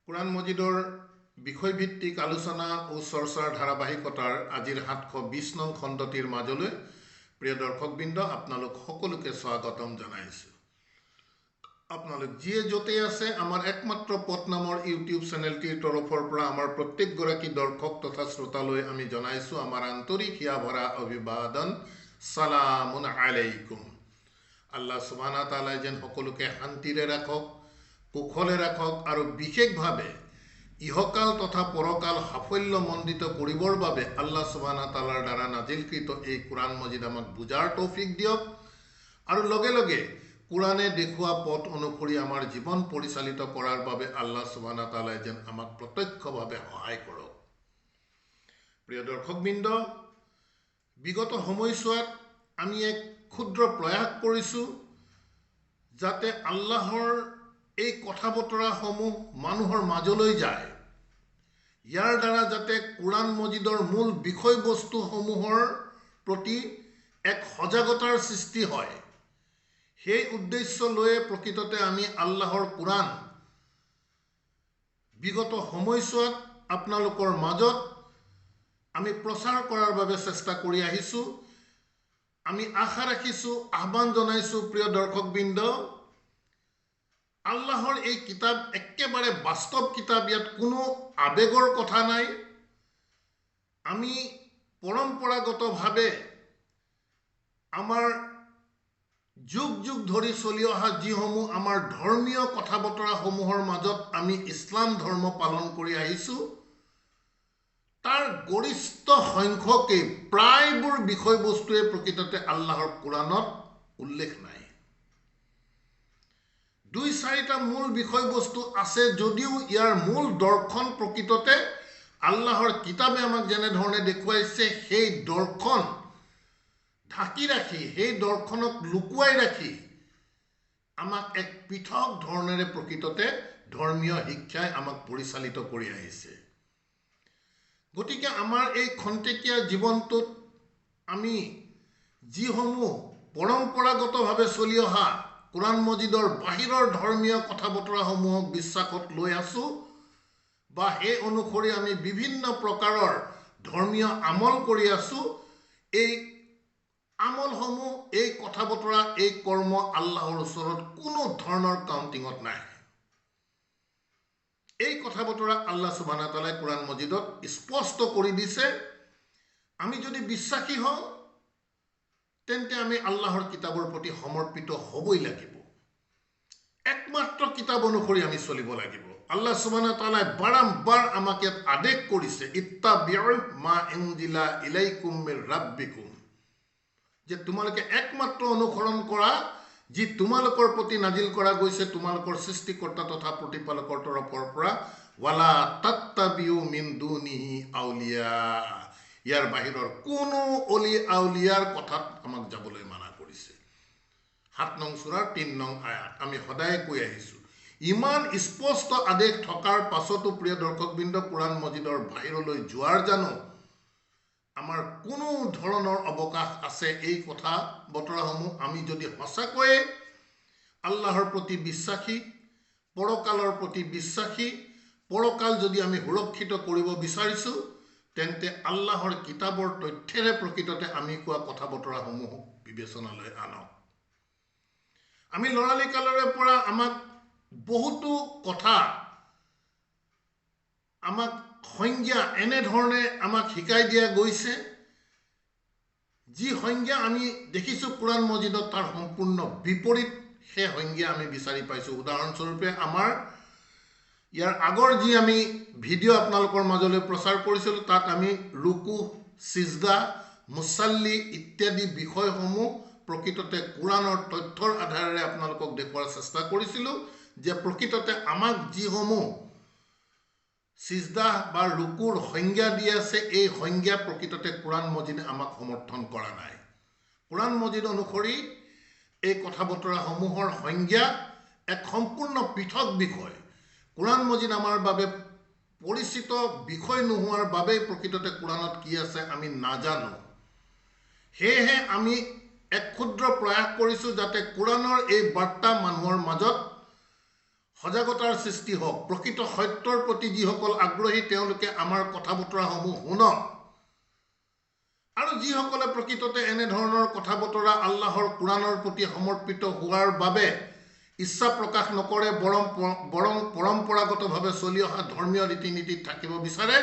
কোৰআন মজিদৰ বিষয়ভিত্তিক আলোচনা ও চৰ্চাৰ ধাৰাবাহিকতাৰ আজিৰ 720 নং খণ্ডটিৰ মাজলৈ প্ৰিয় দৰ্শকবৃন্দ আপোনালোক সকলোকে স্বাগতম জনাইছোঁ। আপোনালোক যিয়ে য'তে আছে আমাৰ একমাত্ৰ পথ নামৰ ইউটিউব চেনেলটিৰ তৰফৰ পৰা আমাৰ প্ৰত্যেকগৰাকী দৰ্শক তথা শ্ৰোতালৈ আমি জনাইছোঁ আমাৰ আন্তৰিক হিয়াভৰা অভিবাদন, সালামুন আলাইকুম। আল্লাহ সুবহানাহু তাআলাই যেন সকলোকে শান্তিৰে ৰাখক, কুশলে ৰাখক আৰু বিশেষভাৱে ইহকাল তথা পৰকাল সাফল্যমণ্ডিত কৰিবৰ বাবে আল্লাহ সুবহানাহু তাআলাৰ দ্বাৰা নাজিলকৃত এই কোৰআন মজিদ আমাক বুজাৰ তৌফিক দিয়ক আৰু লগে লগে কোৰআনে দেখুওৱা পথ অনুসৰি আমাৰ জীৱন পৰিচালিত কৰাৰ বাবে আল্লাহ সুবহানাহু তাআলাই যেন আমাক প্ৰত্যক্ষভাৱে সহায় কৰক। প্ৰিয় দৰ্শকবৃন্দ, বিগত সময়ছোৱাত আমি এক ক্ষুদ্ৰ প্ৰয়াস কৰিছোঁ যাতে আল্লাহৰ এই কথা বতৰাসমূহ মানুহৰ মাজলৈ যায়। ইয়াৰ দ্বাৰা যাতে কোৰআন মজিদৰ মূল বিষয়বস্তুসমূহৰ প্ৰতি এক সজাগতাৰ সৃষ্টি হয়, সেই উদ্দেশ্য লৈয়ে প্ৰকৃততে আমি আল্লাহৰ কোৰআন বিগত সময়ছোৱাত আপোনালোকৰ মাজত আমি প্ৰচাৰ কৰাৰ বাবে চেষ্টা কৰি আহিছোঁ। আমি আশা ৰাখিছোঁ, আহ্বান জনাইছোঁ প্ৰিয় দৰ্শকবৃন্দ, আল্লাহৰ এই কিতাপ একেবাৰে বাস্তৱ কিতাপ, ইয়াত কোনো আবেগৰ কথা নাই। আমি পৰম্পৰাগতভাৱে আমাৰ যুগ যুগ ধৰি চলি অহা যিসমূহ আমাৰ ধৰ্মীয় কথা বতৰাসমূহৰ মাজত আমি ইছলাম ধৰ্ম পালন কৰি আহিছোঁ, তাৰ গৰিষ্ঠ সংখ্যকেই প্ৰায়বোৰ বিষয়বস্তুৱে প্ৰকৃততে আল্লাহৰ কোৰআনত উল্লেখ নাই। 2-4টা মূল বিষয়বস্তু আছে যদিও ইয়াৰ মূল দৰ্শন প্ৰকৃততে আল্লাহৰ কিতাপে আমাক যেনেধৰণে দেখুৱাইছে সেই দৰ্শন ঢাকি ৰাখি, সেই দৰ্শনক লুকুৱাই ৰাখি আমাক এক পৃথক ধৰণেৰে প্ৰকৃততে ধৰ্মীয় শিক্ষাই আমাক পৰিচালিত কৰি আহিছে। গতিকে আমাৰ এই খন্তেকীয়া জীৱনটোত আমি যিসমূহ পৰম্পৰাগতভাৱে চলি অহা কোৰআন মজিদৰ বাহিৰৰ ধৰ্মীয় কথা বতৰাসমূহক বিশ্বাসত লৈ আছোঁ বা সেই অনুসৰি আমি বিভিন্ন প্ৰকাৰৰ ধৰ্মীয় আমল কৰি আছোঁ, এই আমলসমূহ, এই কথা বতৰা, এই কৰ্ম আল্লাহৰ ওচৰত কোনো ধৰণৰ কাউণ্টিঙত নাই। এই কথা বতৰা আল্লাহ সুবহানাহু তাআলাই কোৰআন মজিদত স্পষ্ট কৰি দিছে। আমি যদি বিশ্বাসী হওঁ তেন্তে আমি আল্লাহৰ কিতাপৰ প্ৰতি সমৰ্পিত হ'বই লাগিব। একমাত্ৰ কিতাপ অনুসৰি আমি চলিব লাগিব। আল্লাহ সুবহানাহু তাআলাই বাৰম্বাৰ আমাক ইয়াত আদেশ কৰিছে, ইত্তাবিউ মা উনজিলা ইলাইকুম মিৰ ৰাব্বিকুম, যে তোমালোকে একমাত্ৰ অনুসৰণ কৰা যি তোমালোকৰ প্ৰতি নাজিল কৰা গৈছে তোমালোকৰ সৃষ্টিকৰ্তা তথা প্ৰতিপালকৰ তৰফৰ পৰা, ৱালা তাত্তাবিউ মিন দুনিহি আউলিয়া, ইয়াৰ বাহিৰৰ কোনো অলি আউলিয়াৰ কথাত আমাক যাবলৈ মানা কৰিছে। 7 নং সূৰাৰ 3 নং আয়াত আমি সদায় কৈ আহিছোঁ। ইমান স্পষ্ট আদেশ থকাৰ পাছতো প্ৰিয় দৰ্শকবৃন্দ, কোৰআন মজিদৰ বাহিৰলৈ যোৱাৰ জানো আমাৰ কোনো ধৰণৰ অৱকাশ আছে? এই কথা বতৰাসমূহ আমি যদি সঁচাকৈয়ে আল্লাহৰ প্ৰতি বিশ্বাসী, পৰকালৰ প্ৰতি বিশ্বাসী, পৰকাল যদি আমি সুৰক্ষিত কৰিব বিচাৰিছোঁ, তেন্তে আল্লাহৰ কিতাপৰ তথ্যেৰে প্ৰকৃততে আমি কোৱা কথা বতৰাসমূহক বিবেচনালৈ আনক। আমি ল'ৰালি কালৰে পৰা আমাক বহুতো কথা, আমাক সংজ্ঞা এনেধৰণে আমাক শিকাই দিয়া গৈছে, যি সংজ্ঞা আমি দেখিছোঁ কোৰআন মজিদত তাৰ সম্পূৰ্ণ বিপৰীত সেই সংজ্ঞা আমি বিচাৰি পাইছোঁ। উদাহৰণস্বৰূপে আমাৰ ইয়াৰ আগৰ যি আমি ভিডিঅ' আপোনালোকৰ মাজলৈ প্ৰচাৰ কৰিছিলোঁ, তাত আমি ৰুকু, সিজদা, মুছাল্লি ইত্যাদি বিষয়সমূহ প্ৰকৃততে কোৰআনৰ তথ্যৰ আধাৰেৰে আপোনালোকক দেখুওৱাৰ চেষ্টা কৰিছিলোঁ যে প্ৰকৃততে আমাক যিসমূহ সিজদা বা ৰুকুৰ সংজ্ঞা দি আছে, এই সংজ্ঞা প্ৰকৃততে কোৰআন মজিদে আমাক সমৰ্থন কৰা নাই। কোৰআন মজিদ অনুসৰি এই কথা বতৰাসমূহৰ সংজ্ঞা এক সম্পূৰ্ণ পৃথক বিষয়। কোৰআন মজিদ আমাৰ বাবে পৰিচিত বিষয় নোহোৱাৰ বাবেই প্ৰকৃততে কোৰআনত কি আছে আমি নাজানো। সেয়েহে আমি এক ক্ষুদ্ৰ প্ৰয়াস কৰিছোঁ যাতে কোৰআনৰ এই বাৰ্তা মানুহৰ মাজত সজাগতাৰ সৃষ্টি হওক, প্ৰকৃত সত্যৰ প্ৰতি যিসকল আগ্ৰহী তেওঁলোকে আমাৰ কথা বতৰাসমূহ শুনক, আৰু যিসকলে প্ৰকৃততে এনেধৰণৰ কথা বতৰা আল্লাহৰ কোৰাণৰ প্ৰতি সমৰ্পিত হোৱাৰ বাবে ইচ্ছা প্ৰকাশ নকৰে, বৰং পৰম্পৰাগতভাৱে চলি অহা ধৰ্মীয় ৰীতি নীতিত থাকিব বিচাৰে,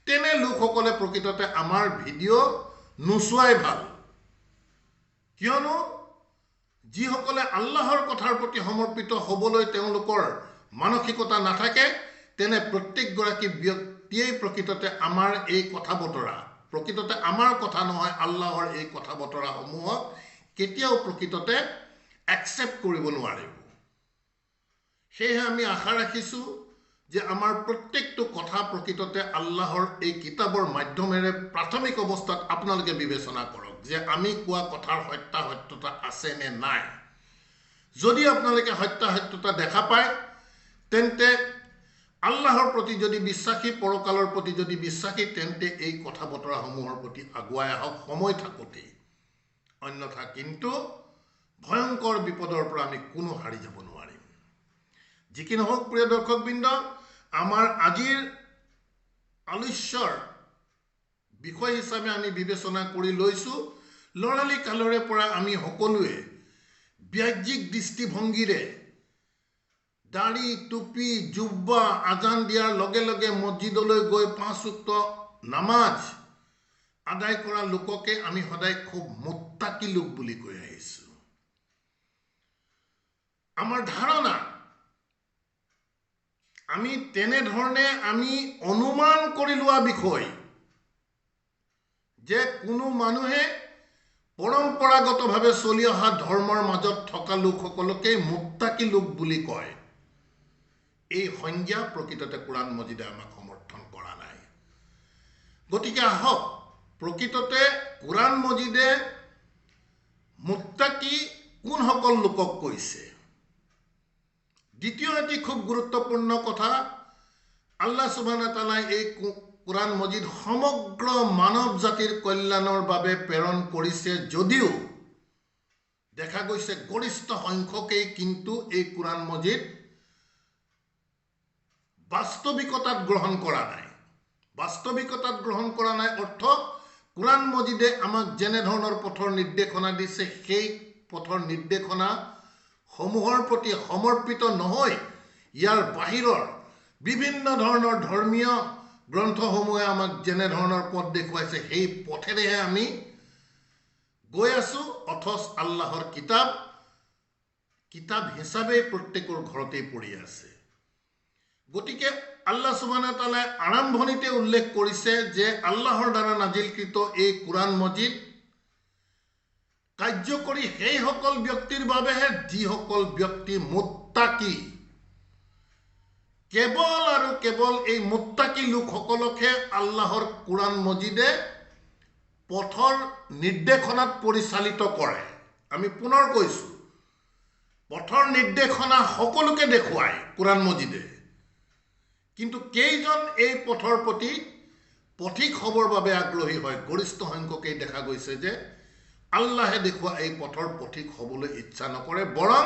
তেনে লোকসকলে প্ৰকৃততে আমাৰ ভিডিঅ' নোচোৱাই ভাল। কিয়নো যিসকলে আল্লাহৰ কথাৰ প্ৰতি সমৰ্পিত হ'বলৈ তেওঁলোকৰ মানসিকতা নাথাকে, তেনে প্ৰত্যেকগৰাকী ব্যক্তিয়েই প্ৰকৃততে আমাৰ এই কথা বতৰা, প্ৰকৃততে আমাৰ কথা নহয় আল্লাহৰ এই কথা বতৰাসমূহক কেতিয়াও প্ৰকৃততে একচেপ্ট কৰিব নোৱাৰিব। সেয়েহে আমি আশা ৰাখিছোঁ যে আমাৰ প্ৰত্যেকটো কথা প্ৰকৃততে আল্লাহৰ এই কিতাপৰ মাধ্যমেৰে প্ৰাথমিক অৱস্থাত আপোনালোকে বিবেচনা কৰক যে আমি কোৱা কথাৰ সত্যাসত্যতা আছে নে নাই। যদি আপোনালোকে সত্যাসত্যতা দেখা পায়, তেন্তে আল্লাহৰ প্ৰতি যদি বিশ্বাসী, পৰকালৰ প্ৰতি যদি বিশ্বাসী, তেন্তে এই কথা বতৰাসমূহৰ প্ৰতি আগুৱাই আহক সময় থাকোঁতেই। অন্যথা কিন্তু ভয়ংকৰ বিপদৰ পৰা আমি কোনো হাৰি যাব নোৱাৰিম। যি কি নহওক প্ৰিয় দৰ্শকবৃন্দ, আমাৰ আজিৰ আলোচ্যৰ বিষয় হিচাপে আমি বিবেচনা কৰি লৈছোঁ, ল'ৰালি কালৰে পৰা আমি সকলোৱে ব্যাহ্যিক দৃষ্টিভংগীৰে দাড়ি, টুপি, জুব্বা, আজান দিয়াৰ লগে লগে মছজিদলৈ গৈ 5 ওয়াক্ত নামাজ আদায় কৰা লোককে আমি সদায় খুব মুত্তাকি লোক বুলি কৈ আহিছোঁ। আমাৰ ধাৰণা, আমি তেনেধৰণে আমি অনুমান কৰি লোৱা বিষয় যে কোনো মানুহে পৰম্পৰাগতভাৱে চলি অহা ধৰ্মৰ মাজত থকা লোকসকলকে মুত্তাকি লোক বুলি কয়। এই সংজ্ঞা প্ৰকৃততে কোৰাণ মজিদে আমাক সমৰ্থন কৰা নাই। গতিকে আহক প্ৰকৃততে কোৰাণ মজিদে মুত্তাকি কোনসকল লোকক কৈছে। দ্বিতীয় এটি খুব গুৰুত্বপূৰ্ণ কথা, আল্লাহ সুবহানাহু ওয়া তাআলাই এই কোৰাণ মজিদ সমগ্ৰ মানৱ জাতিৰ কল্যাণৰ বাবে প্ৰেৰণ কৰিছে, যদিও দেখা গৈছে গৰিষ্ঠ সংখ্যকেই কিন্তু এই কোৰাণ মজিদ বাস্তৱিকতাত গ্ৰহণ কৰা নাই। বাস্তৱিকতাত গ্ৰহণ কৰা নাই অৰ্থ, কোৰাণ মজিদে আমাক যেনে ধৰণৰ পথৰ নিৰ্দেশনা দিছে, সেই পথৰ নিৰ্দেশনা সমূহৰ প্ৰতি সমৰ্পিত নহয় ইয়াৰ বাহিৰৰ বিভিন্ন ধৰণৰ ধৰ্মীয় গ্ৰন্থসমূহে আমাক যেনে ধৰণৰ পথ দেখুৱাইছে, সেই পথেৰেহে আমি গৈ আছোঁ। অথচ আল্লাহৰ কিতাপ হিচাপে প্ৰত্যেকৰ ঘৰতেই পৰি আছে। গতিকে আল্লাহ সুবহানাহু ওয়া তাআলাই আৰম্ভণিতে উল্লেখ কৰিছে যে আল্লাহৰ দ্বাৰা নাজিলকৃত এই কোৰাণ মজিদ কাৰ্যকৰী সেইসকল ব্যক্তিৰ বাবেহে যিসকল ব্যক্তি মুত্তাকি। কেৱল আৰু কেৱল এই মুত্তাকি লোকসকলকহে আল্লাহৰ কোৰাণ মজিদে পথৰ নিৰ্দেশনাত পৰিচালিত কৰে। আমি পুনৰ কৈছোঁ, পথৰ নিৰ্দেশনা সকলোকে দেখুৱায় কোৰাণ মজিদে, কিন্তু কেইজন এই পথৰ প্ৰতি পথিক হ'বৰ বাবে আগ্ৰহী হয়? গৰিষ্ঠ সংখ্যকেই দেখা গৈছে যে আল্লাহে দেখুওৱা এই পথৰ পথিক হ'বলৈ ইচ্ছা নকৰে, বৰং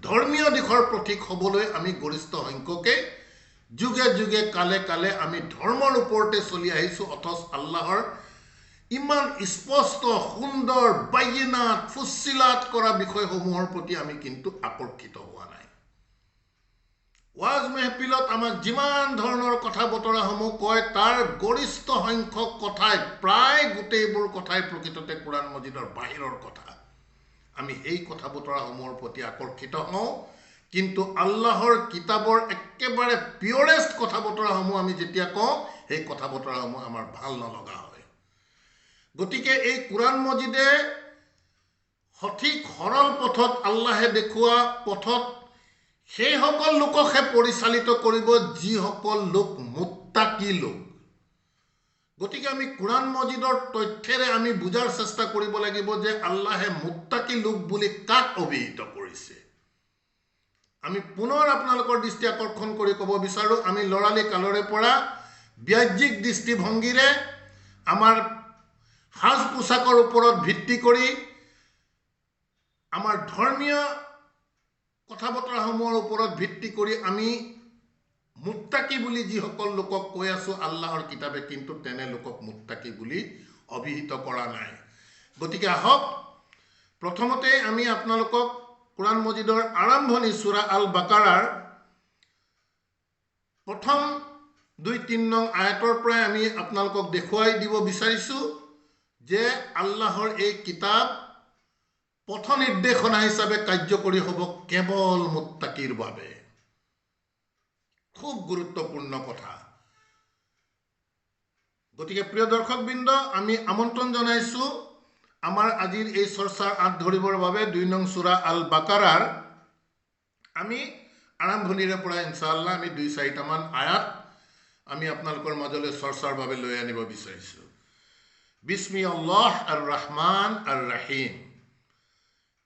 ধৰ্মীয় দিশৰ পথিক হ'বলৈ আমি গৰিষ্ঠ সংখ্যকে যুগে যুগে কালে কালে আমি ধৰ্মৰ ওপৰতে চলি আহিছোঁ। অথচ আল্লাহৰ ইমান স্পষ্ট সুন্দৰ বাইনাত ফুচ্চিলাত কৰা বিষয়সমূহৰ প্ৰতি আমি কিন্তু আকৰ্ষিত হোৱা নাই। ওয়াজ মেহফিলত আমাক যিমান ধৰণৰ কথা বতৰাসমূহ কয়, তাৰ গৰিষ্ঠ সংখ্যক কথাই, প্ৰায় গোটেইবোৰ কথাই প্ৰকৃততে কোৰাণ মজিদৰ বাহিৰৰ কথা। আমি সেই কথা বতৰাসমূহৰ প্ৰতি আকৰ্ষিত হওঁ, কিন্তু আল্লাহৰ কিতাপৰ একেবাৰে পিয়ৰেষ্ট কথা বতৰাসমূহ আমি যেতিয়া কওঁ, সেই কথা বতৰাসমূহ আমাৰ ভাল নলগা হয়। গতিকে এই কোৰাণ মজিদে সঠিক সৰল পথত, আল্লাহে দেখুওৱা পথত সেইসকল লোককহে পৰিচালিত কৰিব যিসকল লোক মুত্তাকি লোক। গতিকে আমি কোৰাণ মজিদৰ তথ্যেৰে আমি বুজাৰ চেষ্টা কৰিব লাগিব যে আল্লাহে মুত্তাকি লোক বুলি কাক অভিহিত কৰিছে। আমি পুনৰ আপোনালোকৰ দৃষ্টি আকৰ্ষণ কৰি ক'ব বিচাৰোঁ, আমি ল'ৰালি কালৰে পৰা ব্যাহ্যিক দৃষ্টিভংগীৰে আমাৰ সাজ পোছাকৰ ওপৰত ভিত্তি কৰি আমাৰ ধৰ্মীয় কথা বতৰাসমূহৰ ওপৰত ভিত্তি কৰি আমি মুত্তাকি বুলি যিসকল লোকক কৈ আছো আল্লাহৰ কিতাবে কিন্তু তেনে লোকক মুত্তাকি বুলি অভিহিত কৰা নাই। গতিকে আহক প্ৰথমতে আমি আপোনালোকক কোৰআন মজিদৰ আৰম্ভণি সূৰা আল বাকাৰাৰ প্ৰথম 2-3 নং আয়াতৰ পৰা আমি আপোনালোকক দেখুৱাই দিব বিচাৰিছো যে আল্লাহৰ এই কিতাপ পথ নিৰ্দেশনা হিচাপে কাৰ্যকৰী হ'ব কেৱল মুত্তাকিৰ বাবে। খুব গুৰুত্বপূৰ্ণ কথা। গতিকে প্ৰিয় দৰ্শকবৃন্দ, আমি আমন্ত্ৰণ জনাইছো আমাৰ আজিৰ এই চৰ্চাৰ আঁত ধৰিবৰ বাবে 2 নং সূৰা আল বাকাৰাৰ আমি আৰম্ভণিৰে পৰা ইনশাআল্লাহ আমি 2-4টা মান আয়াত আমি আপোনালোকৰ মাজলৈ চৰ্চাৰ বাবে লৈ আনিব বিচাৰিছো। বিসমিল্লাহ আৰ ৰহমান আৰ ৰহিম।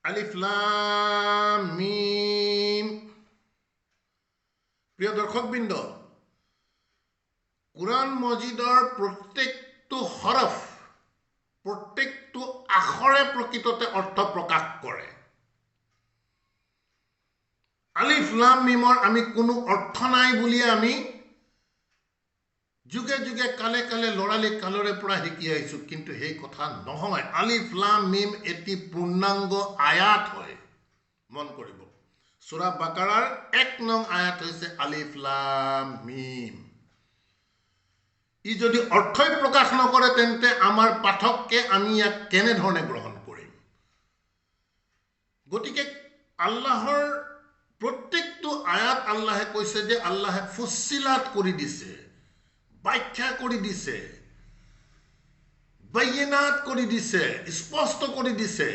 আলিফ লাম মিম। প্ৰিয় দৰ্শকবৃন্দ, কোৰআন মজিদৰ প্ৰত্যেকটো হৰফ, প্ৰত্যেকটো আখৰে প্ৰকৃততে অৰ্থ প্ৰকাশ কৰে। আলিফ লাম মিমৰ আমি কোনো অৰ্থ নাই বুলি আমি যুগে যুগে কালে কালে লৰালি কালৰে পৰা শিকি আহিছো, কিন্তু সেই কথা নহয়। আলিফ লাম মিম এটি পূৰ্ণাংগ আয়াত হয়। মন কৰিব, সূৰা বাকাৰাৰ 1 নং আয়াত হৈছে আলিফ লাম মিম। ই যদি অৰ্থই প্ৰকাশ নকৰে তেন্তে আমাৰ পাঠককে আমি ইয়াক কেনেধৰণে গ্ৰহণ কৰিম? গতিকে আল্লাহৰ প্ৰত্যেকটো আয়াত আল্লাহে কৈছে যে আল্লাহে ফুছিলাত কৰি দিছে, ব্যাখ্যা কৰি দিছে, বাইনাত কৰি দিছে, স্পষ্ট কৰি দিছে।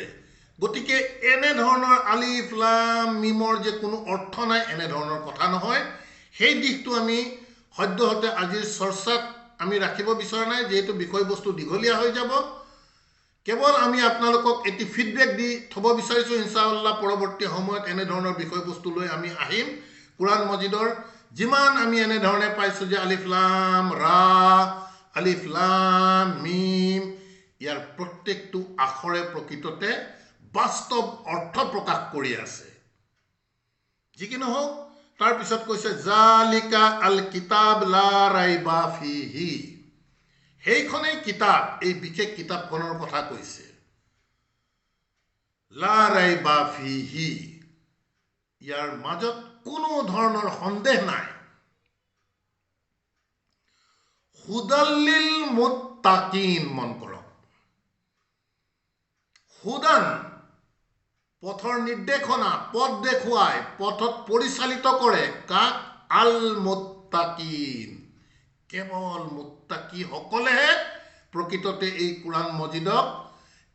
গতিকে এনে ধৰণৰ আলিফ লাম মিমৰ যে কোনো অৰ্থ নাই এনে ধৰণৰ কথা নহয়। সেই দিশটো আমি সদ্যহতে আজিৰ চৰ্চাত আমি ৰাখিব বিচৰা নাই, যেহেতু বিষয়বস্তু দীঘলীয়া হৈ যাব। কেৱল আমি আপোনালোকক এটি ফিডবেক দি থব বিচাৰিছো। ইনশাআল্লাহ পৰৱৰ্তী সময়ত এনে ধৰণৰ বিষয়বস্তু লৈ আমি আহিম। কোৰআন মজিদৰ যিমান আমি এনে ধৰণে পাইছো যে আলিফ লাম ৰা, আলিফ লাম মিম, ইয়াৰ প্ৰত্যেকটো আখৰে প্ৰকৃততে বাস্তৱ অৰ্থ প্ৰকাশ কৰি আছে। যি কি নহওক, তাৰ পিছত কৈছে জালিকা আল কিতাব লা ৰাইবা ফিহি। সেইখনেই কিতাপ, এই বিশেষ কিতাপখনৰ কথা কৈছে। লা ৰাইবা ফিহি, ইয়াৰ মাজত কোনো ধৰণৰ সন্দেহ নাই। হুদাল্লিল মুত্তাকিন, মন কৰক। হুদান পথৰ নিৰ্দেশনা, পথ দেখুৱাই, পথত পৰিচালিত কৰে কাক? আল মুত্তাকিন। কেৱল মুত্তাকি সকলেহে প্ৰকৃততে এই কোৰআন মজিদক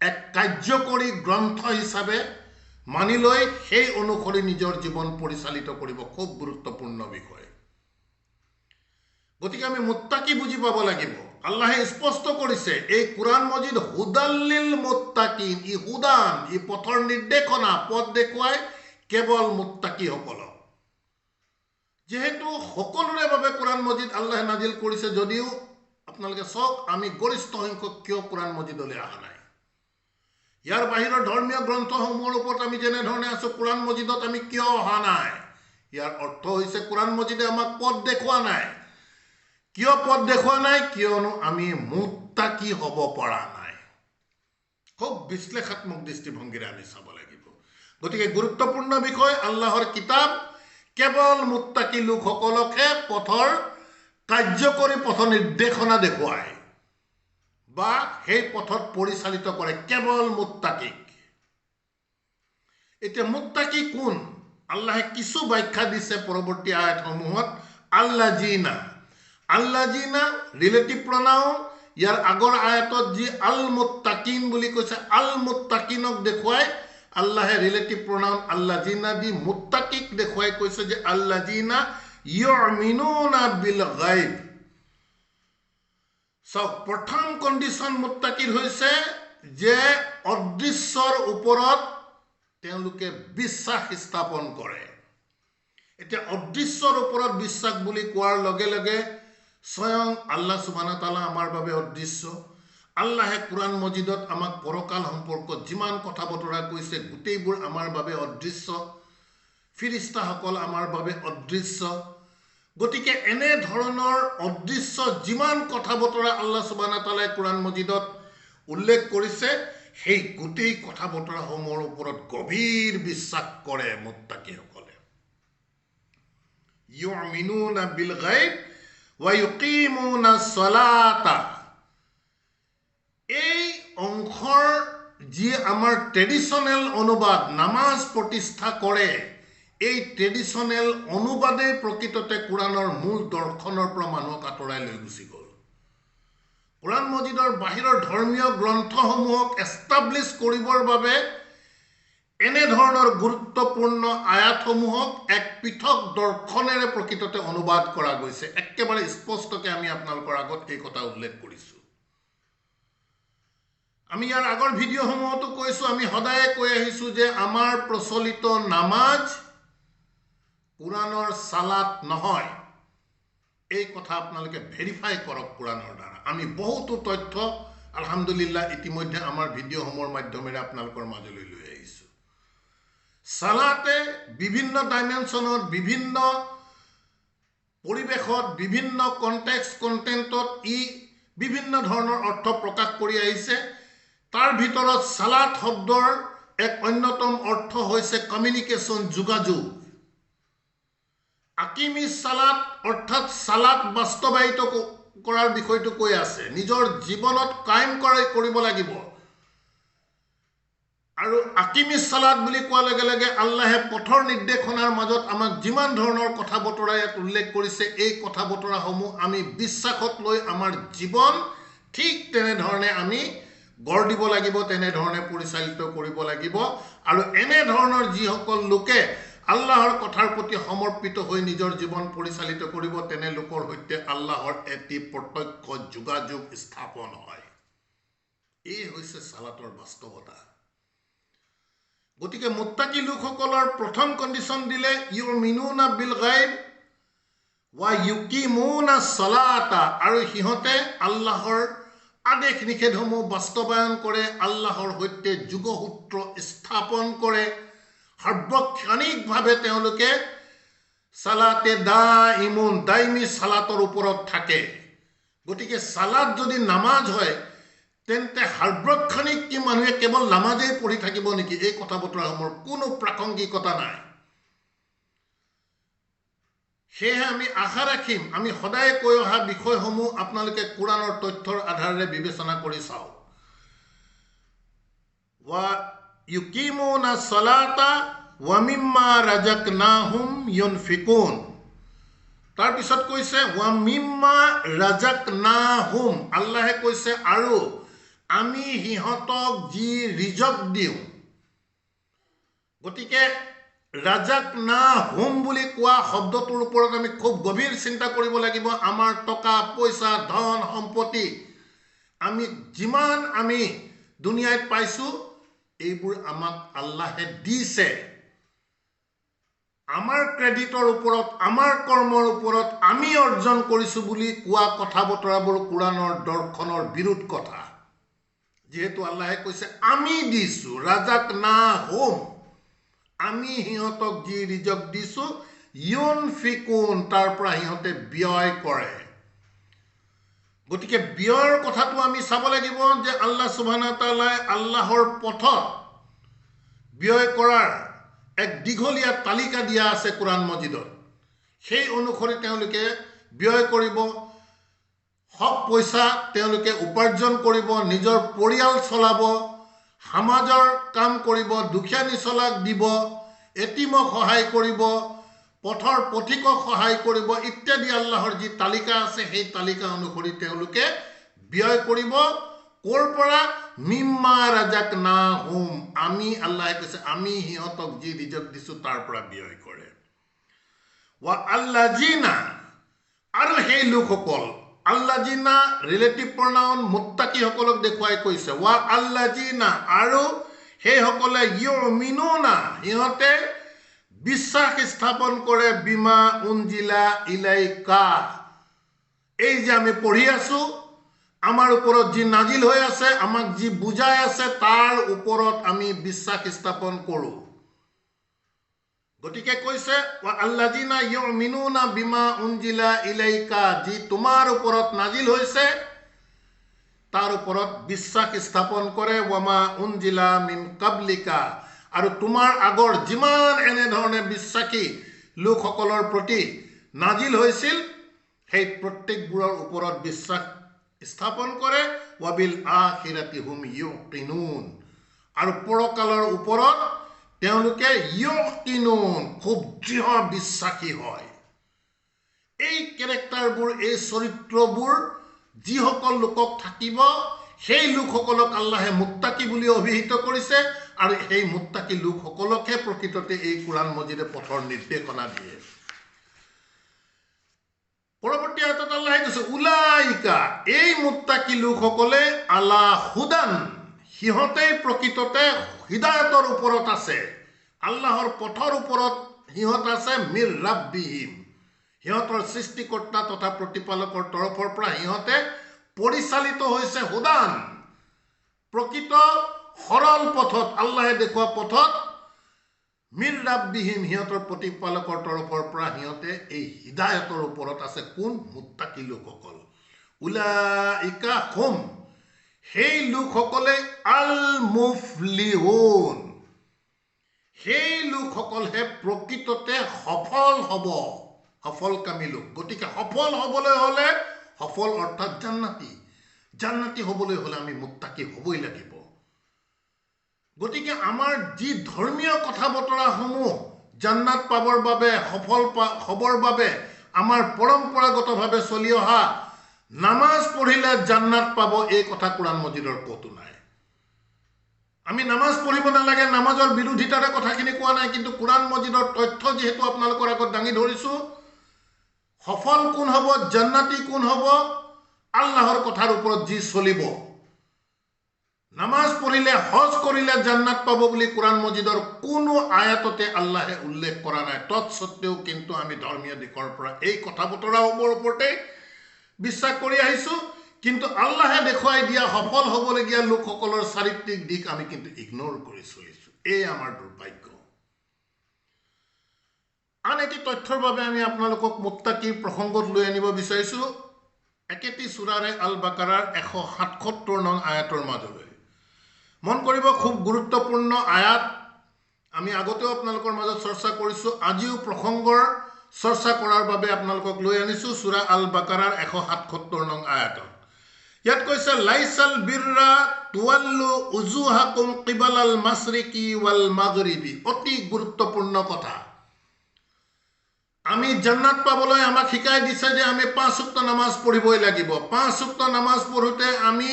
এক কাৰ্যকৰী গ্ৰন্থ হিচাপে মানি লৈ সেই অনুসৰি নিজৰ জীৱন পৰিচালিত কৰিব। খুব গুৰুত্বপূৰ্ণ বিষয়। গতিকে আমি মুত্তাকি বুজি পাব লাগিব। আল্লাহে স্পষ্ট কৰিছে এই কোৰআন মজিদ হুদাল্লিল মুত্তাকিন। ই হুদান, ই পথৰ নিৰ্দেশনা, পথ দেখুৱাই কেৱল মুত্তাকি সকলক। যেহেতু সকলোৰে বাবে কোৰআন মজিদ আল্লাহে নাজিল কৰিছে, যদিও আপোনালোকে চাওক আমি গৰিষ্ঠ সংখ্যক কিয় কোৰআন মজিদলৈ অহা নাই। ইয়াৰ বাহিৰৰ ধৰ্মীয় গ্ৰন্থসমূহৰ ওপৰত আমি যেনেধৰণে আছো, কোৰআন মজিদত আমি কিয় অহা নাই? ইয়াৰ অৰ্থ হৈছে কোৰআন মজিদে আমাক পথ দেখুওৱা নাই। কিয় পথ দেখুওৱা নাই? কিয়নো আমি মুত্তাকি হ'ব পৰা নাই। খুব বিশ্লেষাত্মক দৃষ্টিভংগীৰে আমি চাব লাগিব। গতিকে গুৰুত্বপূৰ্ণ বিষয়, আল্লাহৰ কিতাপ কেৱল মুত্তাকি লোকসকলকহে পথৰ কাৰ্যকৰী পথ নিৰ্দেশনা দেখুৱায় বা সেই পথত পৰিচালিত কৰে, কেৱল মুত্তাকিক। এতিয়া মুত্তাকি কোন? আল্লাহে কিছু ব্যাখ্যা দিছে পৰৱৰ্তী আয়াতসমূহত। আল্লাযিনা, আল্লাযিনা ৰিলেটিভ প্ৰনাউন। ইয়াৰ আগৰ আয়াতত যি আল মুত্তাকিন বুলি কৈছে, আল মুত্তাকিনক দেখুৱাই আল্লাহে ৰিলেটিভ প্ৰনাউন আল্লাযিনা দি মুত্তাকিক দেখুৱাই কৈছে যে আল্লাযিনা ইউমিনুনা বিল গায়ব। চাওক, প্ৰথম কণ্ডিশ্যন মুত্তাকিৰ হৈছে যে অদৃশ্যৰ ওপৰত তেওঁলোকে বিশ্বাস স্থাপন কৰে। এতিয়া অদৃশ্যৰ ওপৰত বিশ্বাস বুলি কোৱাৰ লগে লগে স্বয়ং আল্লাহ সুবহানাহু ওয়া তাআলা আমাৰ বাবে অদৃশ্য। আল্লাহে কোৰআন মজিদত আমাক পৰকাল সম্পৰ্কত যিমান কথা বতৰা কৈছে গোটেইবোৰ আমাৰ বাবে অদৃশ্য। ফিৰিষ্টাসকল আমাৰ বাবে অদৃশ্য। গতিকে এনে ধৰণৰ অদৃশ্য যিমান কথা বতৰা আল্লাহ সুবহানাহু তাআলাই কোৰাণ মজিদত উল্লেখ কৰিছে, সেই গোটেই কথা বতৰাসমূহৰ ওপৰত গভীৰ বিশ্বাস কৰে মুত্তাকিসকলে। ইউমিনুনা বিল গায়ব ওয়া ইউকিমুনা সলাতা। এই অংশৰ যি আমাৰ ট্ৰেডিশ্যনেল অনুবাদ নামাজ প্ৰতিষ্ঠা কৰে, এই ট্ৰেডিশ্যনেল অনুবাদে প্ৰকৃততে কোৰাণৰ মূল দৰ্শনৰ পৰা মানুহক আঁতৰাই লৈ গুচি গ'ল। কোৰাণ মজিদৰ বাহিৰৰ ধৰ্মীয় গ্ৰন্থসমূহক এষ্টাব্লিছ কৰিবৰ বাবে এনেধৰণৰ গুৰুত্বপূৰ্ণ আয়াতসমূহক এক পৃথক দৰ্শনেৰে প্ৰকৃততে অনুবাদ কৰা গৈছে। একেবাৰে স্পষ্টকৈ আমি আপোনালোকৰ আগত এই কথা উল্লেখ কৰিছোঁ। আমি ইয়াৰ আগৰ ভিডিঅ'সমূহতো কৈছোঁ, আমি সদায়ে কৈ আহিছোঁ যে আমাৰ প্ৰচলিত নামাজ কোৰাণৰ সালাত নহয়। এই কথা আপোনালোকে ভেৰিফাই কৰক কোৰাণৰ দ্বাৰা। আমি বহুতো তথ্য আলহামদুলিল্লাহ ইতিমধ্যে আমাৰ ভিডিঅ'সমূহৰ মাধ্যমেৰে আপোনালোকৰ মাজলৈ লৈ আহিছোঁ। সালাতে বিভিন্ন ডাইমেনশ্যনত, বিভিন্ন পৰিৱেশত, বিভিন্ন কণ্টেক্সট ই বিভিন্ন ধৰণৰ অৰ্থ প্ৰকাশ কৰি আহিছে। তাৰ ভিতৰত সালাত শব্দৰ এক অন্যতম অৰ্থ হৈছে কমিউনিকেশ্যন, যোগাযোগ। আকিমি সালাত অৰ্থাৎ সালাত বাস্তৱায়িত কৰাৰ বিষয়টো কৈ আছে, নিজৰ জীৱনত কায়েম কৰিব লাগিব। আৰু আকিমি সালাত বুলি কোৱাৰ লগে লগে আল্লাহে পথৰ নিৰ্দেশনাৰ মাজত আমাক যিমান ধৰণৰ কথা বতৰা ইয়াত উল্লেখ কৰিছে, এই কথা বতৰাসমূহ আমি বিশ্বাসত লৈ আমাৰ জীৱন ঠিক তেনেধৰণে আমি গঢ় দিব লাগিব, তেনেধৰণে পৰিচালিত কৰিব লাগিব। আৰু এনেধৰণৰ যিসকল লোকে আল্লাহৰ কথাৰ প্ৰতি সমৰ্পিত হৈ নিজৰ জীৱন পৰিচালিত কৰিব, তেনে লোকৰ সৈতে আল্লাহৰ এটি প্ৰত্যক্ষ যোগাযোগ স্থাপন হয়। এই হৈছে সালাতৰ বাস্তৱতা। গতিকে মুত্তাকি লোকসকলৰ প্ৰথম কণ্ডিশ্যন দিলে ইউমিনুনা বিল গায়ব ওয়া ইউকিমুনা সলাতা, আৰু সিহঁতে আল্লাহৰ আদেশ নিষেধসমূহ বাস্তৱায়ন কৰে, আল্লাহৰ সৈতে যোগসূত্ৰ স্থাপন কৰে। সাৰ্বক্ষণিকভাৱে তেওঁলোকে সালাতে দাইমি সালাতৰ ওপৰত থাকে। গতিকে সালাত যদি নামাজ হয়, তেন্তে সাৰ্বক্ষণিক কি মানুহে কেৱল নামাজেই পঢ়ি থাকিব নেকি? এই কথা বতৰাসমূহৰ কোনো প্ৰাসংগিকতা নাই। সেয়েহে আমি আশা ৰাখিম, আমি সদায় কৈ অহা বিষয়সমূহ আপোনালোকে কোৰাণৰ তথ্যৰ আধাৰেৰে বিবেচনা কৰি চাওক। ওয়া ইউকিমুনা সলাতা ওয়া মিম্মা ৰাজাকনাহুম ইউনফিকুন। তাৰপিছত কৈছে ওয়া মিম্মা ৰাজাকনাহুম, আল্লাহে কৈছে আৰু আমি সিহঁতক যি ৰিজক দিওঁ। গতিকে ৰাজাকনাহুম বুলি কোৱা শব্দটোৰ ওপৰত আমি খুব গভীৰ চিন্তা কৰিব লাগিব। আমাৰ টকা পইচা, ধন সম্পত্তি, আমি যিমান আমি দুনিয়াত পাইছোঁ, এইবোৰ আমাক আল্লাহে দিছে। আমাৰ ক্ৰেডিটৰ ওপৰত, আমাৰ কৰ্মৰ ওপৰত আমি অৰ্জন কৰিছোঁ বুলি কোৱা কথা বতৰাবোৰ কোৰাণৰ দৰ্শনৰ বিৰোধ কথা। যিহেতু আল্লাহে কৈছে আমি দিছোঁ, ৰাজাকনাহুম, আমি সিহঁতক যি ৰিজক দিছোঁ, ইউনফিকুন, তাৰ পৰা সিহঁতে ব্যয় কৰে। গতিকে ব্যয়ৰ কথাটো আমি চাব লাগিব যে আল্লাহ সুবহানাহু তাআলাই আল্লাহৰ পথত ব্যয় কৰাৰ এক দীঘলীয়া তালিকা দিয়া আছে কোৰাণ মজিদত। সেই অনুসৰি তেওঁলোকে ব্যয় কৰিব, হক পইচা তেওঁলোকে উপাৰ্জন কৰিব, নিজৰ পৰিয়াল চলাব, সমাজৰ কাম কৰিব, দুখীয়া নিচলাক দিব, এটিমক সহায় কৰিব, পথৰ পথিকক সহায় কৰিব ইত্যাদি। আল্লাহৰ যি তালিকা আছে, সেই তালিকা অনুসৰি তেওঁলোকে ব্যয় কৰিব। ক'ৰ পৰা? মিম্মা ৰাজাকনাহুম, আমি, আল্লাহে কৈছে আমি সিহঁতক যি ৰিজক দিছোঁ তাৰ পৰা ব্যয় কৰে। ওয়া আল্লাযিনা, আৰু সেই লোকসকল, আল্লাযিনা ৰিলেটিভ প্ৰনাউন মুত্তাকিসকলক দেখুৱাই কৈছে। ওয়া আল্লাযিনা, আৰু সেইসকলে ইউমিনুনা, সিহঁতে বিশ্বাস স্থাপন কৰে, বিমা উনজিলা ইলাইকা, এই যে আমি পঢ়ি আছোঁ, আমাৰ ওপৰত যি নাজিল হৈ আছে, আমাক যি বুজাই আছে, তাৰ ওপৰত আমি বিশ্বাস স্থাপন কৰোঁ। গতিকে কৈছে আল্লাযিনা ইউমিনুনা বিমা উনজিলা ইলাইকা, যি তোমাৰ ওপৰত নাজিল হৈছে তাৰ ওপৰত বিশ্বাস স্থাপন কৰে, ওয়ামা উনজিলা মিন কাবলিকা, আৰু তোমাৰ আগৰ যিমান এনেধৰণে বিশ্বাসী লোকসকলৰ প্ৰতি নাজিল হৈছিল সেই প্ৰত্যেকবোৰৰ ওপৰত বিশ্বাস স্থাপন কৰে, ওয়াবিল আখিৰাতি হুম ইউকিনুন, আৰু পৰকালৰ ওপৰত তেওঁলোকে ইউকিনুন খুব দৃঢ় বিশ্বাসী হয়। এই কেৰেক্টাৰবোৰ, এই চৰিত্ৰবোৰ যিসকল লোকক থাকিব সেই লোকসকলক আল্লাহে মুত্তাকি বুলি অভিহিত কৰিছে, আৰু সেই মুত্তাকি লোকসকলকহে প্ৰকৃততে এই কোৰআন মজিদে পথৰ নিৰ্দেশনা দিয়ে। পৰৱৰ্তী আয়াতত আল্লাহে কৈছে উলাইকা, এই মুত্তাকি লোকসকলে আলা হুদান, সিহঁতেই প্ৰকৃততে হিদায়তৰ ওপৰত আছে, আল্লাহৰ পথৰ ওপৰত সিহঁত আছে, মিৰ ৰাব্বিহিম, সিহঁতৰ সৃষ্টিকৰ্তা তথা প্ৰতিপালকৰ তৰফৰ পৰা সিহঁতে পৰিচালিত হৈছে হুদান, প্ৰকৃত সৰল পথত, আল্লাহে দেখুওৱা পথত, মিৰ ৰাব্বিহিম, সিহঁতৰ প্ৰতিপালকৰ তৰফৰ পৰা সিহঁতে এই হিদায়তৰ ওপৰত আছে। কোন? মুত্তাকি লোকসকল। উলাইকা হুম, সেই লোকসকলে আল মুফলিহুন, সেই লোকসকলহে প্ৰকৃততে সফল হ'ব, সফলকামী লোক। গতিকে সফল হ'বলৈ হ'লে, সফল অৰ্থাৎ জান্নাতি, জান্নাতি হ'বলৈ হ'লে আমি মুত্তাকি হ'বই লাগিব। গতিকে আমাৰ যি ধৰ্মীয় কথা বতৰাসমূহ জান্নাত পাবৰ বাবে, সফল হ'বৰ বাবে আমাৰ পৰম্পৰাগতভাৱে চলি অহা নামাজ পঢ়িলে জান্নাত পাব, এই কথা কোৰআন মজিদৰ ক'তো নাই। আমি নামাজ পঢ়িব নালাগে, নামাজৰ বিৰোধিতাৰে কথাখিনি কোৱা নাই, কিন্তু কোৰআন মজিদৰ তথ্য যিহেতু আপোনালোকৰ আগত দাঙি ধৰিছো, সফল কোন হ'ব, জান্নাতি কোন হ'ব, আল্লাহৰ কথাৰ ওপৰত যি চলিব, নামাজ পঢ়িলে, হজ কৰিলে জান্নাত পাব বুলি কোৰআন মজিদৰ কোনো আয়াততে আল্লাহে উল্লেখ কৰা নাই। তৎসত্বেও কিন্তু আমি ধৰ্মীয় দিশৰ পৰা এই কথা বতৰাসমূহৰ ওপৰতে বিশ্বাস কৰি আহিছো, কিন্তু আল্লাহে দেখুৱাই দিয়া সফল হ'বলগীয়া লোকসকলৰ চাৰিত্ৰিক দিশ আমি কিন্তু ইগনোৰ কৰি চলিছো। এই আমাৰ দুৰ্ভাগ্য। আন এটি তথ্যৰ বাবে আমি আপোনালোকক মুত্তাকিৰ প্ৰসংগত লৈ আনিব বিচাৰিছো, একেটি সূৰাৰে আল বাকাৰাৰ 177 নং আয়াতৰ মাজলৈ। মন কৰিব, খুব গুৰুত্বপূৰ্ণ আয়াত, আমি আগতেও আপোনালোকৰ মাজত চৰ্চা কৰিছো, আজিও প্ৰসংগৰ চৰ্চা কৰাৰ বাবে আপোনালোকক লৈ আনিছো সূৰা আল বাকাৰাৰ 177 নং আয়াতত। ইয়াত কৈছে লাইছাল বিৰৰা তুৱাল্লু উজুহাকুম কিবালাল মাশৰিকি ওয়াল মাগৰিবি। অতি গুৰুত্বপূৰ্ণ কথা। আমি জান্নাত পাবলৈ আমাক শিকাই দিছে যে আমি 5 ওয়াক্ত নামাজ পঢ়িবই লাগিব। 5 ওয়াক্ত নামাজ পঢ়োতে আমি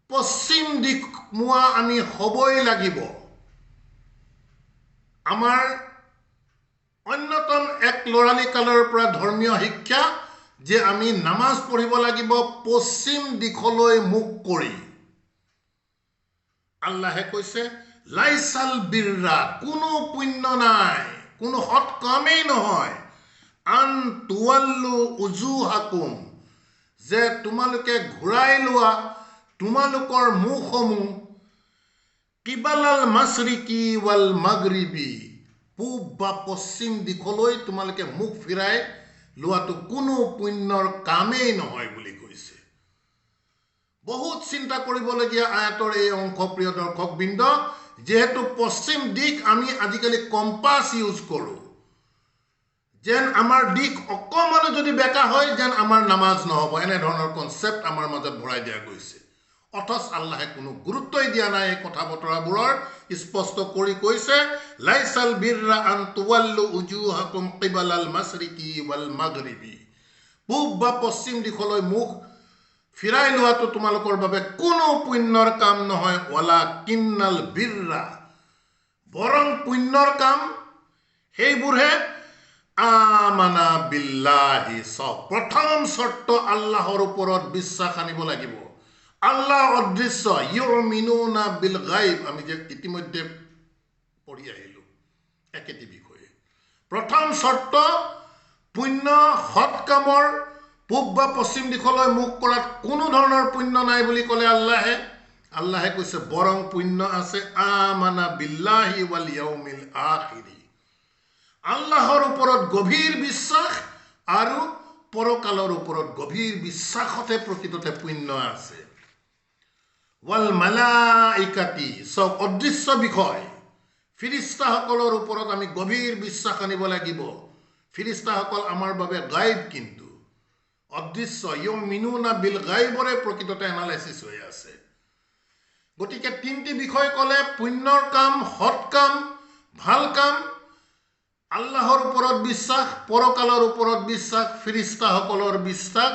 পশ্চিম দিক মুৱা আমি হ'বই লাগিব। আমাৰ অন্যতম এক লৰালি কালৰ পৰা ধৰ্মীয় শিক্ষা যে আমি নামাজ পঢ়িব লাগিব পশ্চিম দিশলৈ মুখ কৰি। আল্লাহে কৈছে লাইছাল বিৰৰা, কোনো পুণ্য নাই, কোনো সৎ কামেই নহয়, আন তুৱাল্লু উজুহাকুম, যে তোমালোকে ঘূৰাই লোৱা তোমালোকৰ মুখসমূহ কিবালাল মাশৰিকি ওয়াল মাগৰিবি, পূব বা পশ্চিম দিশলৈ তোমালোকে মুখ ফিৰাই লোৱাটো কোনো পুণ্যৰ কামেই নহয় বুলি কৈছে। বহুত চিন্তা কৰিবলগীয়া আয়াতৰ এই অংশ প্ৰিয় দৰ্শকবৃন্দ। যেহেতু পশ্চিম দিশ আমি আজিকালি কম্পাছ ইউজ কৰোঁ, যেন আমাৰ দিশ অকণমানো যদি বেকা হয় যেন আমাৰ নামাজ নহ'ব, এনেধৰণৰ কনচেপ্ট আমাৰ মাজত ভৰাই দিয়া গৈছে। অথচ আল্লাহে কোনো গুৰুত্বই দিয়া নাই এই কথা বতৰাবোৰৰ। স্পষ্ট কৰি কৈছে লাইছাল বিৰৰা আন তুৱাল্লু উজুহাকুম কিবালাল মাশৰিকি ওয়াল মাগৰিবি, পূব বা পশ্চিম দিশলৈ মুখ ফিৰাই লোৱাটো তোমালোকৰ বাবে কোনো পুণ্যৰ কাম নহয়। ৱালাকিন্নাল বিৰৰা, বৰং পুণ্যৰ কাম সেইবোৰহে আমানা বিল্লাহি। প্ৰথম চৰ্ত আল্লাহৰ ওপৰত বিশ্বাস আনিব লাগিব। আল্লাহ অদৃশ্য, ইউমিনুনা বিল গাইব, আমি যে ইতিমধ্যে পঢ়ি আহিলো একেটি বিষয়ে। প্ৰথম চৰ্ত পুণ্য সৎ কামৰ পূব বা পশ্চিম দিশলৈ মুখ কৰাত কোনো ধৰণৰ পুণ্য নাই বুলি ক'লে আল্লাহে কৈছে বৰং পুণ্য আছে আমানা বিল্লাহি ওয়াল ইয়াউমিল আখিৰি, আল্লাহৰ ওপৰত গভীৰ বিশ্বাস আৰু পৰকালৰ ওপৰত গভীৰ বিশ্বাসতে প্ৰকৃততে পুণ্য আছে। ওয়াল মালাইকাতি, সব অদৃশ্য বিষয়, ফিৰিস্তাসকলৰ ওপৰত আমি গভীৰ বিশ্বাস আনিব লাগিব। ফিৰিস্তাসকল আমাৰ বাবে গায়ব, কিন্তু অদৃশ্য। ইউমিনুনা বিল গায়বৰে প্ৰকৃততে এনালাইচিছ হৈ আছে। গতিকে তিনিটি বিষয় ক'লে, পুণ্যৰ কাম, সৎ কাম, ভাল কাম, আল্লাহৰ ওপৰত বিশ্বাস, পৰকালৰ ওপৰত বিশ্বাস, ফিৰিস্তাসকলৰ বিশ্বাস,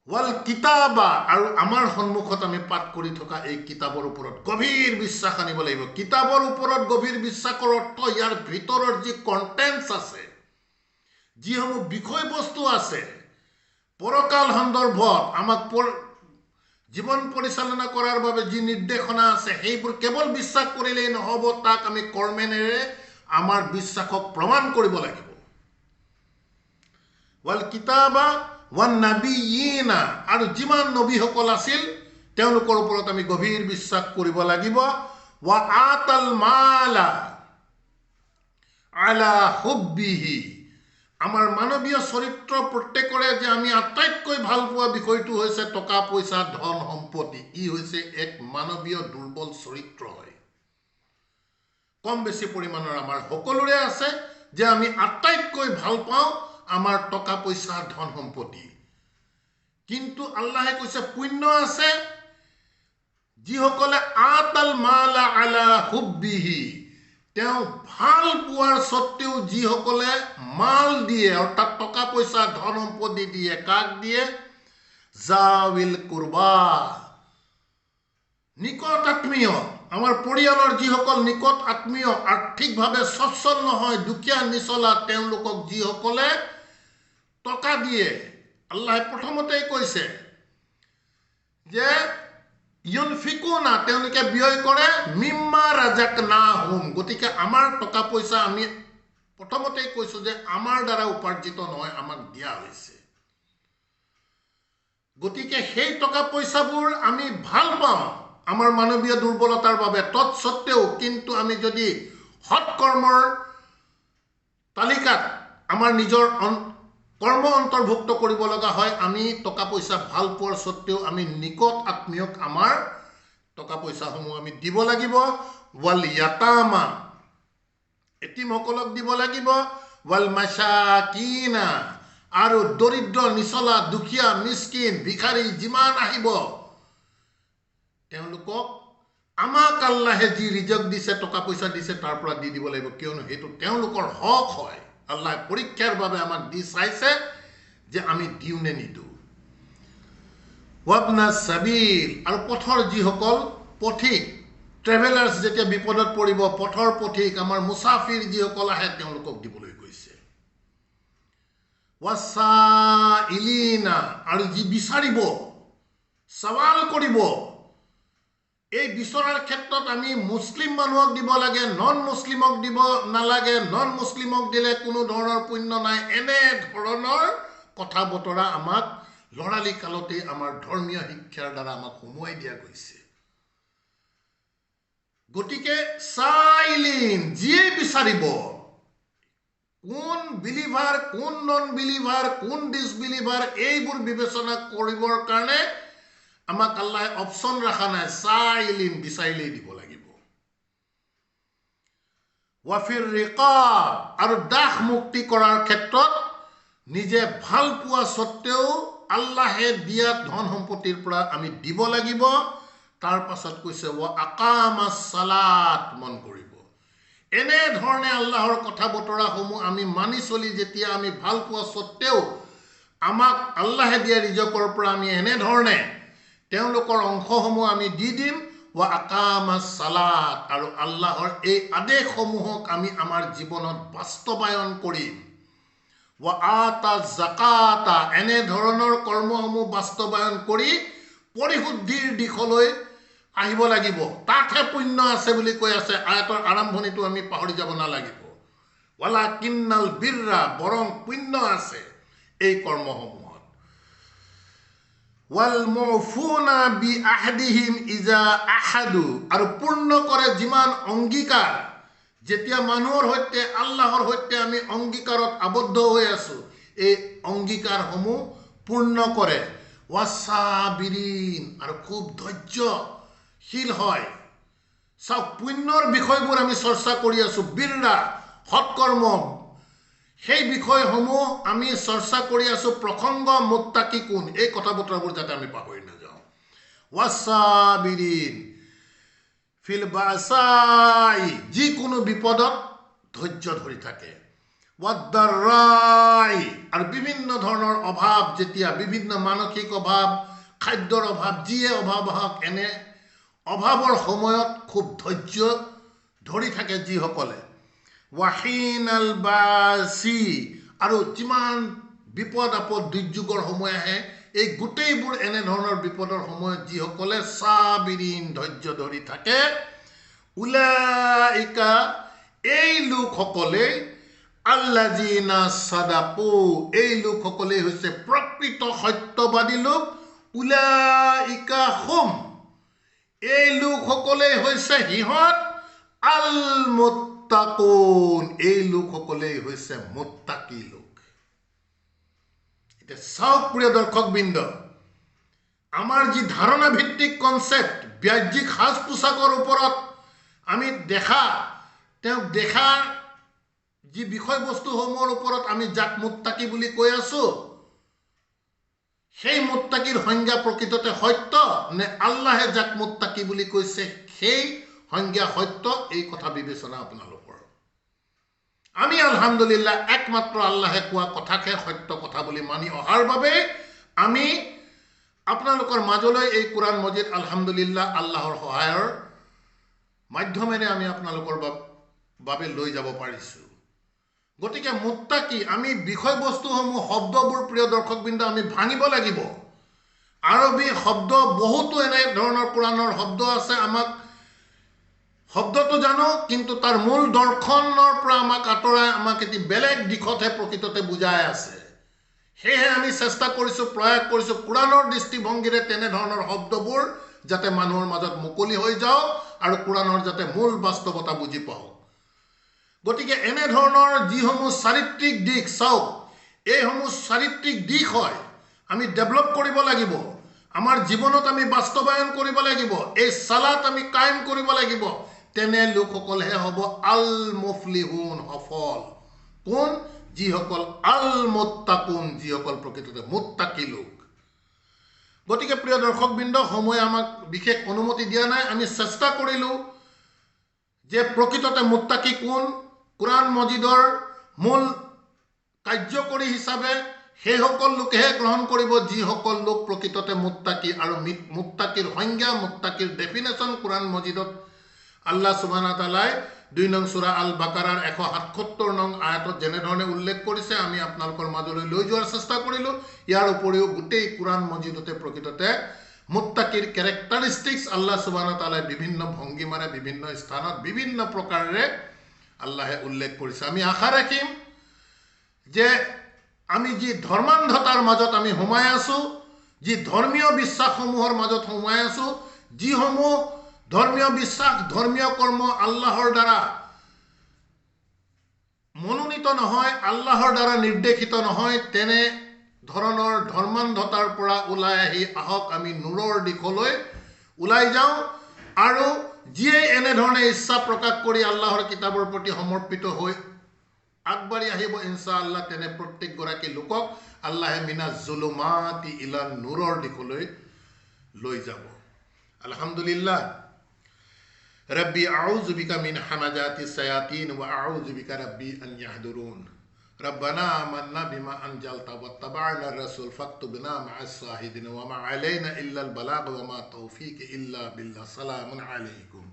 ওয়াল কিতাবা, আৰু আমাৰ সন্মুখত আমি পাঠ কৰি থকা এই কিতাপৰ ওপৰত গভীৰ বিশ্বাস আনিব লাগিব। কিতাপৰ ওপৰত গভীৰ বিশ্বাসৰ অৰ্থ ইয়াৰ ভিতৰৰ যি কণ্টেণ্টছ আছে, যিসমূহ বিষয়বস্তু আছে, পৰকাল সন্দৰ্ভত আমাক জীৱন পৰিচালনা কৰাৰ বাবে যি নিৰ্দেশনা আছে, সেইবোৰ কেৱল বিশ্বাস কৰিলেই নহ'ব, তাক আমি কৰ্মেৰে আমাৰ বিশ্বাসক প্ৰমাণ কৰিব লাগিব। ওয়াল কিতাবা ওয়ান নাবিয়িনা, আৰু যিমান নবীসকল আছিল তেওঁলোকৰ ওপৰত আমি গভীৰ বিশ্বাস কৰিব লাগিব। ওয়া আতাল মালা আলা হুব্বিহি, আমাৰ মানৱীয় চৰিত্ৰ প্ৰত্যেকৰে যে আমি আটাইতকৈ ভাল পোৱা বিষয়টো হৈছে টকা পইচা, ধন সম্পত্তি। ই হৈছে এক মানৱীয় দুৰ্বল চৰিত্ৰ হয়। কম বেছি পৰিমাণৰ আমাৰ সকলোৰে আছে যে আমি আটাইতকৈ ভাল পাওঁ আমাৰ টকা পইচা, ধন সম্পত্তি। কিন্তু আল্লাহে কৈছে পুণ্য আছে যিসকলে আতাল মালা আলা হুব্বিহি, তেওঁ ভাল পোৱাৰ স্বত্তেও যিসকলে মাল দিয়ে, অৰ্থাৎ টকা পইচা, ধন সম্পত্তি দিয়ে, কাক দিয়ে? জাৱিল কুৰবা, নিকট আত্মীয়, আমাৰ পৰিয়ালৰ যিসকল নিকট আত্মীয়, আৰ্থিকভাৱে সচ্ছল নহয়, দুখীয়া নিচলা, তেওঁলোকক যিসকলে টকা দিয়ে। আল্লাহে প্ৰথমতেই কৈছে যে ইউনফিকুনা, তেওঁলোকে ব্যয় কৰে, মিম্মা ৰাজাকনাহুম, গতিকে আমাৰ টকা পইচা আমি প্ৰথমতেই কৈছো যে আমাৰ দ্বাৰা উপাৰ্জিত নহয়, আমাক দিয়া হৈছে। গতিকে সেই টকা পইচাবোৰ আমি ভাল পাওঁ আমাৰ মানৱীয় দুৰ্বলতাৰ বাবে, তৎসত্ত্বেও কিন্তু আমি যদি সৎকৰ্মৰ তালিকাত আমাৰ নিজৰ কৰ্ম অন্তৰ্ভুক্ত কৰিব লগা হয়, আমি টকা পইচা ভাল পোৱাৰ স্বত্তেও আমি নিকট আত্মীয়ক আমাৰ টকা পইচাসমূহ আমি দিব লাগিব। ওয়াল ইয়াতামা, এতিমসকলক দিব লাগিব। ওয়াল মাসাকিনা, আৰু দৰিদ্ৰ নিচলা, দুখীয়া, মিসকিন, ভিখাৰী যিমান আহিব তেওঁলোকক আমাক আল্লাহে যি ৰিজক দিছে, টকা পইচা দিছে, তাৰ পৰা দি দিব লাগিব, কিয়নো সেইটো তেওঁলোকৰ হক হয়। আল্লাহে পৰীক্ষাৰ বাবে আমাক দি চাইছে যে আমি দিওঁ নে নিদিওঁ। ওয়াবনা সাবিল, আৰু পথৰ যিসকল পথিক, ট্ৰেভেলাৰ্ছ, যেতিয়া বিপদত পৰিব, পথৰ পথিক, আমাৰ মুছাফিৰ যিসকল আহে তেওঁলোকক দিবলৈ কৈছে। ওয়াসাইলিনা, আৰু যি বিচাৰিব, সৱাল কৰিব, এই বিচৰাৰ ক্ষেত্ৰত আমি মুছলিম মানুহক দিব লাগে, নন মুছলিমক দিব নালাগে, নন মুছলিমক দিলে কোনো ধৰণৰ পুণ্য নাই। এনে ধৰণৰ কথা বতৰা আমাক লৰালি কালতে আমাৰ ধৰ্মীয় শিক্ষাৰ দ্বাৰা আমাক সোমোৱাই দিয়া গৈছে। গতিকে চাইলিন, যিয়ে বিচাৰিব, কোন বিলিভাৰ, কোন নন বিলিভাৰ, কোন ডিছবিলিভাৰ, এইবোৰ বিবেচনা কৰিবৰ কাৰণে আমাক আল্লাহে অপশ্যন ৰখা নাই। চাইলিন, বিচাৰিলেই দিব লাগিব। ওয়াফিৰ ৰিকাব, আৰু দাস মুক্তি কৰাৰ ক্ষেত্ৰত নিজে ভাল পোৱা স্বত্তেও আল্লাহে দিয়া ধন সম্পত্তিৰ পৰা আমি দিব লাগিব। তাৰ পাছত কৈছে ওয়া আকামাস সালাত, মন কৰিব। এনেধৰণে আল্লাহৰ কথা বতৰাসমূহ আমি মানি চলি যেতিয়া আমি ভাল পোৱা স্বত্তেও আমাক আল্লাহে দিয়া ৰিজকৰ পৰা আমি এনেধৰণে তেওঁলোকৰ অংশসমূহ আমি দি দিম। ওয়া আকামাস সালাত, আৰু আল্লাহৰ এই আদেশসমূহক আমি আমাৰ জীৱনত বাস্তৱায়ন কৰিম। ওয়া আতা জাকাতা, এনেধৰণৰ কৰ্মসমূহ বাস্তৱায়ন কৰি পৰিশুদ্ধিৰ দিশলৈ আহিব লাগিব। তাতহে পুণ্য আছে বুলি কৈ আছে। আয়াতৰ আৰম্ভণিটো আমি পাহৰি যাব নালাগিব। ৱালাকিন্নাল বিৰৰা, বৰং পুণ্য আছে এই কৰ্মসমূহত। ওয়াল মুফুনা বি আহদিহিম ইজা আহাদু, আৰু পূৰ্ণ কৰে যিমান অংগীকাৰ, যেতিয়া মানুহৰ সৈতে আল্লাহৰ সৈতে আমি অংগীকাৰত আবদ্ধ হৈ আছো এই অংগীকাৰসমূহ পূৰ্ণ কৰে ওয়াসাবিৰিন আৰু খুব ধৈৰ্যশীল হয় চাওক পুণ্যৰ বিষয়বোৰ আমি চৰ্চা কৰি আছো বিৰৰা সৎকৰ্ম সেই বিষয়সমূহ আমি চৰ্চা কৰি আছো প্ৰসংগ মুত্তাকি কোন এই কথা বতৰাবোৰ যাতে আমি পাহৰি নাযাওঁ ওয়াসাবিৰিন ফিল বাসাই যিকোনো বিপদত ধৈৰ্য ধৰি থাকে ওয়াদাৰাই আৰু বিভিন্ন ধৰণৰ অভাৱ যেতিয়া বিভিন্ন মানসিক অভাৱ খাদ্যৰ অভাৱ যিয়ে অভাৱ হওক এনে অভাৱৰ সময়ত খুব ধৈৰ্য ধৰি থাকে যিসকলে ওয়াহিনাল বাসি আৰু যিমান বিপদ আপদ দুৰ্যোগৰ সময় আহে এই গোটেইবোৰ এনে ধৰণৰ বিপদৰ সময়ত যিসকলে সাবিৰিন ধৈৰ্য ধৰি থাকে উলাইকা এই লোকসকলে আল্লাযিনা সাদাকু এই লোকসকলে হৈছে প্ৰকৃত সত্যবাদী লোক উলাইকা হুম এই লোকসকলে হৈছে হিহঁত আল মুত্তাকুন এই লোকসকলে হৈছে মুত্তাকি লোক এটা চাওক প্ৰিয় দৰ্শকবৃন্দ আমাৰ যি ধাৰণা ভিত্তিক কনসেপ্ট ব্যাজিক সাজ পোছাকৰ ওপৰত আমি দেখা যি বিষয়বস্তুসমূহৰ ওপৰত আমি যাক মুত্তাকি বুলি কৈ আছো সেই মুত্তাকিৰ সংজ্ঞা প্ৰকৃততে সত্য নে আল্লাহে যাক মুত্তাকি বুলি কৈছে সেই সংজ্ঞা সত্য এই কথা বিবেচনা আপোনালোকৰ আমি আলহামদুলিল্লাহ একমাত্ৰ আল্লাহে কোৱা কথাকে সত্য কথা বুলি মানি অহাৰ বাবে আমি আপোনালোকৰ মাজলৈ এই কোৰআন মজিদ আলহামদুলিল্লাহ আল্লাহৰ সহায়ৰ মাধ্যমেৰে আমি আপোনালোকৰ বাবে লৈ যাব পাৰিছো গতিকে মুত্তাকি আমি বিষয়বস্তুসমূহ শব্দবোৰ প্ৰিয় দৰ্শকবৃন্দ আমি ভাঙিব লাগিব আৰবী শব্দ বহুতো এনে ধৰণৰ কোৰআনৰ শব্দ আছে আমাক শব্দটো জানো কিন্তু তাৰ মূল দৰ্শনৰ পৰা আমাক আঁতৰাই আমাক এটি বেলেগ দিশতহে প্ৰকৃততে বুজাই আছে সেয়ে আমি চেষ্টা কৰিছো প্ৰয়াস কৰিছো কোৰআনৰ দৃষ্টিভংগীৰে তেনে ধৰণৰ শব্দবোৰ যাতে মানুহৰ মাজত মুকলি হৈ যাওক আৰু কোৰআনৰ যাতে মূল বাস্তৱতা বুজি পাওক গতিকে এনে ধৰণৰ যিসমূহ চাৰিত্ৰিক দিশ চাওক এইসমূহ চাৰিত্ৰিক দিশ হয় আমি ডেভেলপ কৰিব লাগিব আমাৰ জীৱনত আমি বাস্তৱায়ন কৰিব লাগিব এই সালাত আমি কায়েম কৰিব লাগিব তেনে লোকসকলহে হ'ব আল মুফলিহুন সফল কোন যিসকল আল মুত্তাকুন যিসকল প্ৰকৃততে মুত্তাকি লোক গতিকে প্ৰিয় দৰ্শকবৃন্দ সময় আমাক বিশেষ অনুমতি দিয়া নাই আমি চেষ্টা কৰিলো যে প্ৰকৃততে মুত্তাকি কোন কোৰআন মজিদৰ মূল কাৰ্যকৰী হিচাপে সেই সকল লোকেহে গ্ৰহণ কৰিব যিসকল লোক প্ৰকৃততে মুত্তাকি আৰু মুত্তাকিৰ সংজ্ঞা মুত্তাকিৰ ডেফিনেশ্যন কোৰআন মজিদত আল্লাহ সুবহানাহু ওয়া তাআলাই 2 নং সূৰা আল বাকাৰাৰ 177 নং আয়াতত যেনে ধৰণে উল্লেখ কৰিছে আমি আপোনালোকৰ মাজলৈ লৈ যোৱাৰ চেষ্টা কৰিলো ইয়াৰ উপৰিও গোটেই কোৰআন মজিদতে প্ৰকৃততে মুত্তাকিৰ ক্যাৰেক্টাৰিষ্টিক্স আল্লাহ সুবহানাহু ওয়া তাআলাই বিভিন্ন ভংগীমাৰে বিভিন্ন স্থানত বিভিন্ন প্ৰকাৰেৰে আল্লাহে উল্লেখ কৰিছে আমি আশা ৰাখিম যে আমি যি ধৰ্মান্ধতাৰ মাজত আমি সোমাই আছো যি ধৰ্মীয় বিশ্বাসসমূহৰ মাজত সোমাই আছো যিসমূহ ধৰ্মীয় বিশ্বাস ধৰ্মীয় কৰ্ম আল্লাহৰ দ্বাৰা মনোনীত নহয় আল্লাহৰ দ্বাৰা নিৰ্দেশিত নহয় তেনে ধৰণৰ ধৰ্মান্ধতাৰ পৰা ওলাই আহি আহক আমি নূৰৰ দিশলৈ ওলাই যাওঁ আৰু যিয়ে এনে ধৰণে ইচ্ছা প্ৰকাশ কৰি আল্লাহৰ কিতাবৰ প্ৰতি সমৰ্পিত হৈ আগবাঢ়ি আহিব ইনশাআল্লাহ তেনে প্ৰত্যেক গৰাকী লোকক আল্লাহে মিনা জুলুমাতি ইলা নূৰৰ দিশলৈ লৈ যাব আলহামদুলিল্লাহ ربي أعوذ بك من همزات الشياطين وأعوذ بك ربي أن يحضرون ربنا آمنا بما أنزلت واتبعنا الرسول فاكتبنا مع الشاهدين وما علينا إلا البلاغ وما توفيق إلا بالله سلام عليكم